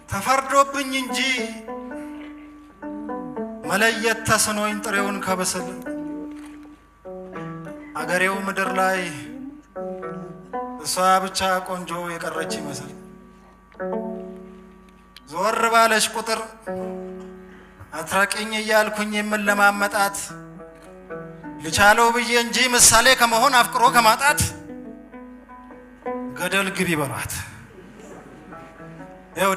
ተፈርዶብኝ እንጂ መለየት ተስኖኝ ጥሬውን ከበሰል አገሬው ምድር ላይ እሷ ብቻ ቆንጆ የቀረች ይመስል ዞር ባለሽ ቁጥር አትራቂኝ እያልኩኝ የምለማመጣት ልቻለው ብዬ እንጂ ምሳሌ ከመሆን አፍቅሮ ከማጣት ገደል ግቢ በሏት። ይኸው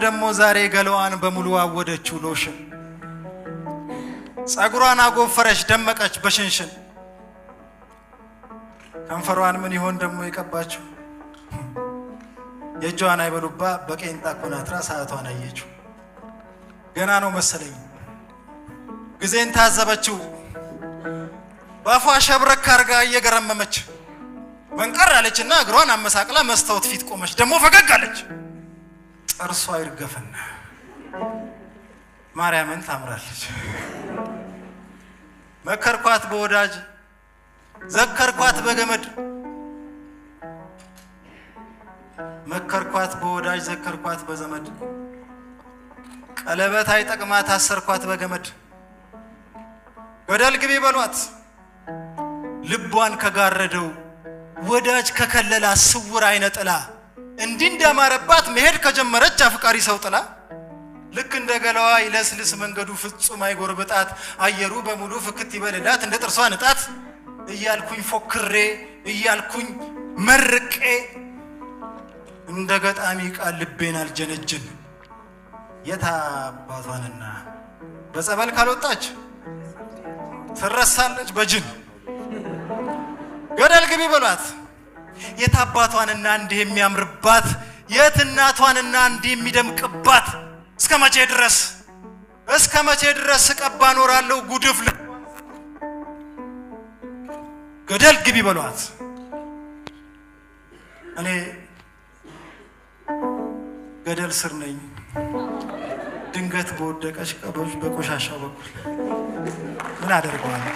ደሞ ዛሬ ገለዋን በሙሉ አወደችው ሎሽን ጸጉሯን አጎፈረች ደመቀች በሽንሽን ከንፈሯን ምን ይሆን ደሞ የቀባችው የጇን አይበሉባ በቄንጣ ኮናትራ ሰዓቷን አየችው ገና ነው መሰለኝ ጊዜን ታዘበችው ባፏ ሸብረክ አርጋ እየገረመመች መንቀር አለችና እግሯን አመሳቅላ መስታወት ፊት ቆመች ደሞ ፈገግ አለች ጥርሷ ይርገፈና ማርያምን ታምራለች መከርኳት በወዳጅ ዘከርኳት በገመድ መከርኳት በወዳጅ ዘከርኳት በዘመድ ቀለበት አይጠቅማት አሰርኳት በገመድ ገደል ግቢ በሏት ልቧን ከጋረደው ወዳጅ ከከለላ ስውር አይነ ጥላ እንዲህ እንዳማረባት መሄድ ከጀመረች አፍቃሪ ሰው ጥላ ልክ እንደ ገላዋ ይለስልስ መንገዱ ፍጹም አይጎርብጣት አየሩ በሙሉ ፍክት ይበልላት እንደ ጥርሷ ንጣት እያልኩኝ ፎክሬ እያልኩኝ መርቄ እንደ ገጣሚ ቃል ልቤን አልጀነጅን የታባቷንና በጸበል ካልወጣች ትረሳለች በጅን ገደል ግቢ በሏት የታባቷንና እንዲህ የሚያምርባት የትናቷንና እንዲህ የሚደምቅባት እስከ መቼ ድረስ ቀባ ኖራለሁ ጉድፍ ገደል ግቢ በሏት እኔ ገደል ስር ነኝ ድንገት በወደቀች ቀበሽ በቆሻሻው በኩል ምን አደርጋለሁ